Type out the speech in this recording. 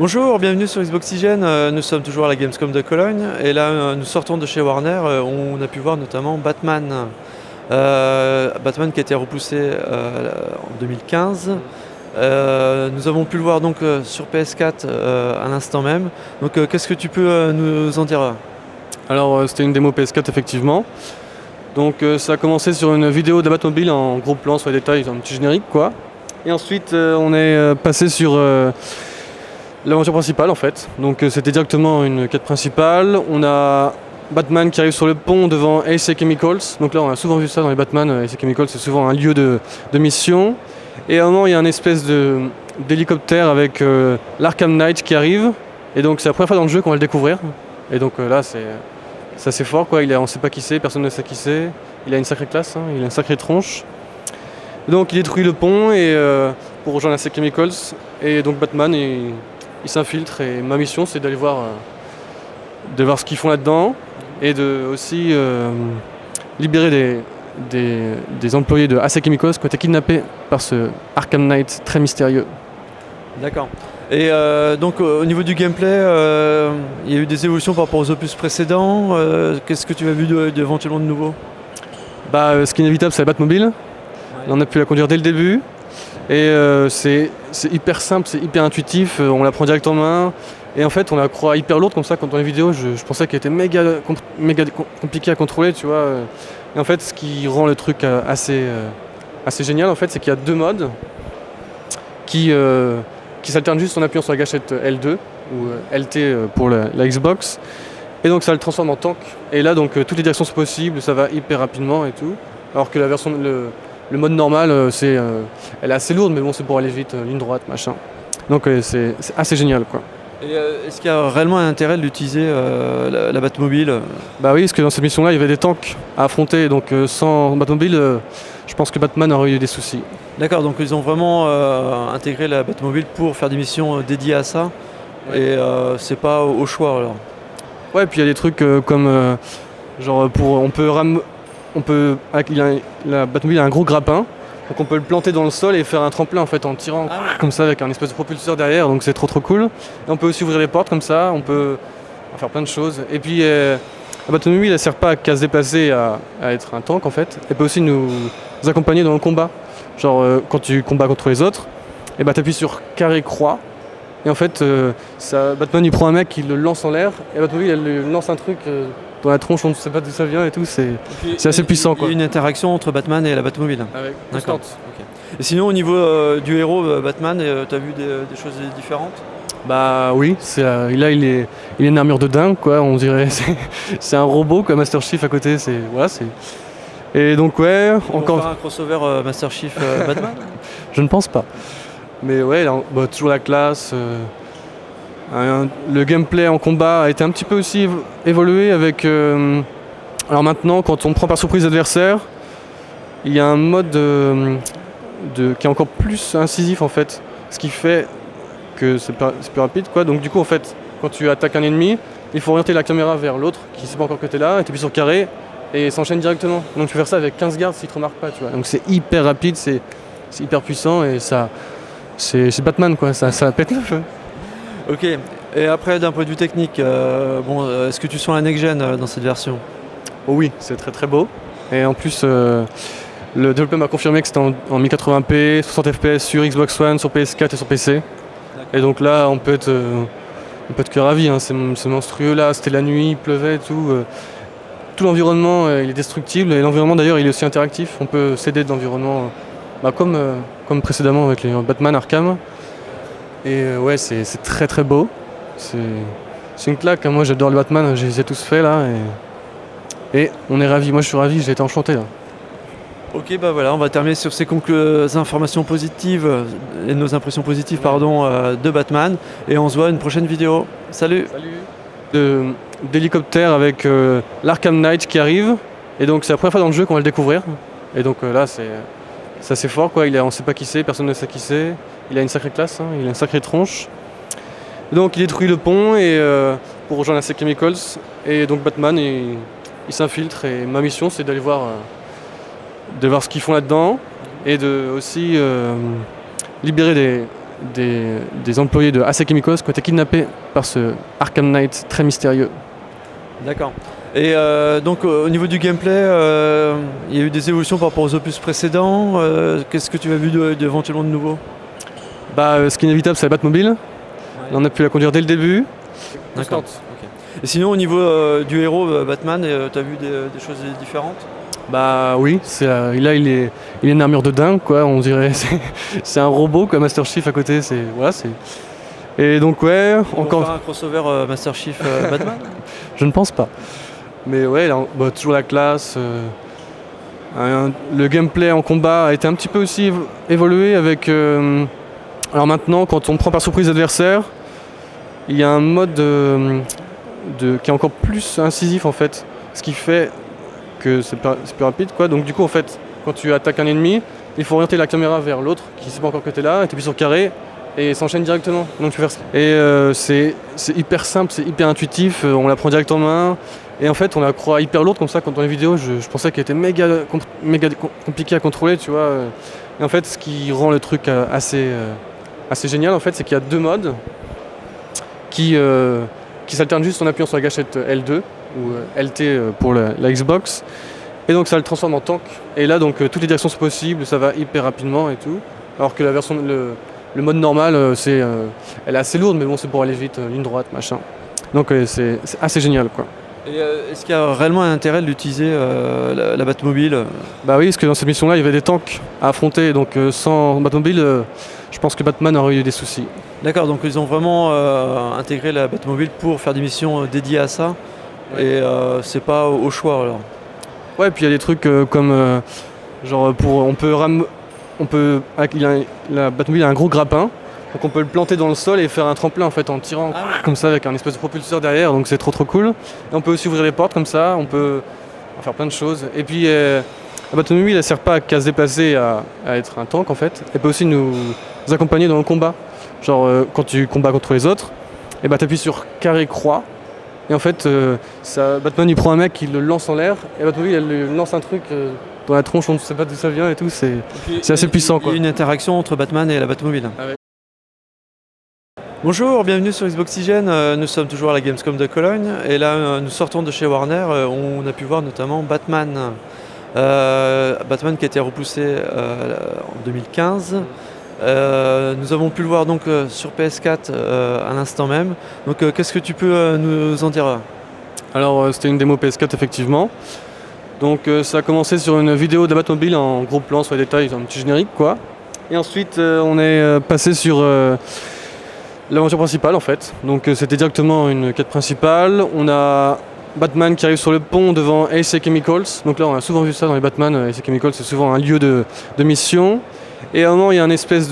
Bonjour, bienvenue sur Xboxygène. Nous sommes toujours à la Gamescom de Cologne et là nous sortons de chez Warner. On a pu voir notamment Batman. Batman qui a été repoussé en 2015. Nous avons pu le voir donc sur PS4 à l'instant même. Donc qu'est-ce que tu peux nous en dire? Alors c'était une démo PS4 effectivement. Donc ça a commencé sur une vidéo de la Batmobile en gros plan sur les détails, un petit générique quoi. Et ensuite on est passé sur l'aventure principale en fait. Donc c'était directement une quête principale. On a Batman qui arrive sur le pont devant AC Chemicals. Donc là on a souvent vu ça dans les Batman. AC Chemicals c'est souvent un lieu de mission. Et à un moment il y a une espèce d'hélicoptère avec l'Arkham Knight qui arrive. Et donc c'est la première fois dans le jeu qu'on va le découvrir. Et donc là c'est assez fort quoi. On ne sait pas qui c'est, personne ne sait qui c'est. Il a une sacrée classe, hein. Il a une sacrée tronche. Donc il détruit le pont et, pour rejoindre AC Chemicals. Et donc Batman il s'infiltre et ma mission c'est d'aller voir ce qu'ils font là-dedans et de aussi libérer des employés de AC Chemicals qui ont été kidnappés par ce Arkham Knight très mystérieux. D'accord. Et donc au niveau du gameplay, il y a eu des évolutions par rapport aux opus précédents. Qu'est-ce que tu as vu éventuellement de nouveau? Ce qui est inévitable c'est la Batmobile. Ouais. On a pu la conduire dès le début. Et c'est hyper simple, c'est hyper intuitif, on la prend direct en main. Et en fait on la croit hyper lourde comme ça, quand dans les vidéos je pensais qu'elle était méga compliquée à contrôler, tu vois. Et en fait ce qui rend le truc assez génial en fait, c'est qu'il y a deux modes qui s'alternent juste en appuyant sur la gâchette L2 ou LT pour la Xbox. Et donc ça le transforme en tank. Et là donc toutes les directions sont possibles, ça va hyper rapidement et tout. Alors que la version le mode normal, elle est assez lourde, mais bon, c'est pour aller vite, ligne droite, machin. Donc c'est assez génial, quoi. Et est-ce qu'il y a réellement un intérêt de l'utiliser, la Batmobile? Bah oui, parce que dans cette mission-là, il y avait des tanks à affronter, donc sans Batmobile, je pense que Batman aurait eu des soucis. D'accord, donc ils ont vraiment intégré la Batmobile pour faire des missions dédiées à ça, ouais. Et c'est pas au choix alors? Ouais, puis il y a des trucs comme, genre, la Batmobile a un gros grappin, donc on peut le planter dans le sol et faire un tremplin en fait en tirant comme ça avec un espèce de propulseur derrière, donc c'est trop cool. Et on peut aussi ouvrir les portes comme ça, on peut faire plein de choses. Et puis la Batmobile elle sert pas qu'à se déplacer à être un tank en fait, elle peut aussi nous accompagner dans le combat. Genre quand tu combats contre les autres, et bah t'appuies sur carré croix. Et en fait Batman il prend un mec, il le lance en l'air, et la Batmobile elle lui lance un truc dans la tronche, on ne sait pas d'où ça vient et tout, c'est assez puissant quoi. Il y a une interaction entre Batman et la Batmobile. Avec d'accord. Okay. Et sinon au niveau du héros Batman, tu as vu des choses différentes? Bah oui, là il est une armure de dingue quoi, on dirait c'est un robot comme Master Chief à côté, et donc ouais, encore un crossover Master Chief Batman. Je ne pense pas. Mais ouais, toujours la classe. Le gameplay en combat a été un petit peu aussi évolué avec... alors maintenant, quand on prend par surprise l'adversaire, il y a un mode qui est encore plus incisif en fait. Ce qui fait que c'est plus rapide quoi. Donc du coup en fait, quand tu attaques un ennemi, il faut orienter la caméra vers l'autre qui ne sait pas encore que tu es là, et tu appuies sur carré et s'enchaîne directement. Donc tu peux faire ça avec 15 gardes s'ils ne te remarquent pas, tu vois. Donc c'est hyper rapide, c'est hyper puissant et ça... C'est Batman quoi, ça pète le feu. Ok, et après d'un point de vue technique, est-ce que tu sens la next-gen dans cette version? Oh oui, c'est très beau. Et en plus, le développeur m'a confirmé que c'était en 1080p, 60 fps sur Xbox One, sur PS4 et sur PC. D'accord. Et donc là, on peut être que ravi, hein. C'est monstrueux là, c'était la nuit, il pleuvait et tout. Tout l'environnement il est destructible, et l'environnement d'ailleurs il est aussi interactif. On peut s'aider de l'environnement comme précédemment avec les Batman Arkham. Et ouais, c'est très beau. C'est une claque, hein. Moi j'adore le Batman, je les ai tous faits là. Et on est ravis, moi je suis ravi, j'ai été enchanté là. Ok, bah voilà, on va terminer sur ces informations positives et nos impressions positives de Batman. Et on se voit à une prochaine vidéo. Salut. D'hélicoptère avec l'Arkham Knight qui arrive. Et donc c'est la première fois dans le jeu qu'on va le découvrir. Et donc là c'est assez fort quoi, on ne sait pas qui c'est, personne ne sait qui c'est. Il a une sacrée classe, hein. Il a une sacrée tronche. Et donc il détruit le pont et, pour rejoindre AC Chemicals. Et donc Batman il s'infiltre et ma mission c'est d'aller voir ce qu'ils font là-dedans et de aussi libérer des employés de AC Chemicals qui ont été kidnappés par ce Arkham Knight très mystérieux. D'accord. Et donc au niveau du gameplay, il y a eu des évolutions par rapport aux opus précédents. Qu'est-ce que tu as vu éventuellement de nouveau? Ce qui est inévitable, c'est la Batmobile. Là, on a pu la conduire dès le début. D'accord. Ok. Et sinon au niveau du héros Batman, tu as vu des choses différentes? Oui, là il est une armure de dingue quoi, on dirait c'est un robot quoi, Master Chief à côté, Et donc ouais, Ils vont faire un crossover Master Chief Batman? Je ne pense pas. Mais ouais, là, toujours la classe. Le gameplay en combat a été un petit peu aussi évolué avec. Alors maintenant, quand on prend par surprise l'adversaire, il y a un mode qui est encore plus incisif en fait, ce qui fait que c'est plus rapide quoi. Donc du coup en fait, quand tu attaques un ennemi, il faut orienter la caméra vers l'autre qui ne sait pas encore que tu es là, et tu appuies sur carré et s'enchaîne directement. Donc tu fais ça. Et c'est hyper simple, c'est hyper intuitif, on la prend direct en main. Et en fait on la croit hyper lourde comme ça quand dans les vidéos je pensais qu'elle était méga compliquée à contrôler, tu vois. Et en fait ce qui rend le truc assez génial en fait, c'est qu'il y a deux modes qui s'alternent juste en appuyant sur la gâchette L2 ou LT pour la Xbox. Et donc ça le transforme en tank. Et là donc toutes les directions sont possibles, ça va hyper rapidement et tout. Alors que la version le mode normal elle est assez lourde, mais bon c'est pour aller vite, ligne droite, machin. Donc c'est assez génial quoi. Et est-ce qu'il y a réellement un intérêt de l'utiliser la Batmobile? Bah oui, parce que dans cette mission là il y avait des tanks à affronter, donc sans Batmobile je pense que Batman aurait eu des soucis. D'accord, donc ils ont vraiment intégré la Batmobile pour faire des missions dédiées à ça. Ouais. Et c'est pas au choix alors. Ouais, et puis il y a des trucs comme genre la Batmobile a un gros grappin, donc on peut le planter dans le sol et faire un tremplin en fait en tirant comme ça avec un espèce de propulseur derrière, donc c'est trop cool. Et on peut aussi ouvrir les portes comme ça, on peut faire plein de choses. Et puis la Batmobile elle sert pas qu'à se déplacer à être un tank en fait, elle peut aussi nous accompagner dans le combat. Genre quand tu combats contre les autres, et t'appuies sur carré croix. Et en fait, Batman il prend un mec, il le lance en l'air, et Batmobile elle lui lance un truc dans la tronche, on ne sait pas d'où ça vient et tout, c'est assez puissant quoi. Il y a une interaction entre Batman et la Batmobile. Ah ouais. Bonjour, bienvenue sur Xboxygène, nous sommes toujours à la Gamescom de Cologne, et là nous sortons de chez Warner, on a pu voir notamment Batman. Batman qui a été repoussé en 2015. Nous avons pu le voir donc sur PS4 à l'instant même. Donc qu'est-ce que tu peux nous en dire? Alors c'était une démo PS4 effectivement. Donc ça a commencé sur une vidéo de la Batmobile en gros plan sur les détails, un petit générique quoi. Et ensuite on est passé sur l'aventure principale en fait. Donc c'était directement une quête principale. On a Batman qui arrive sur le pont devant AC Chemicals. Donc là on a souvent vu ça dans les Batman, AC Chemicals c'est souvent un lieu de mission. Et à un moment il y a un espèce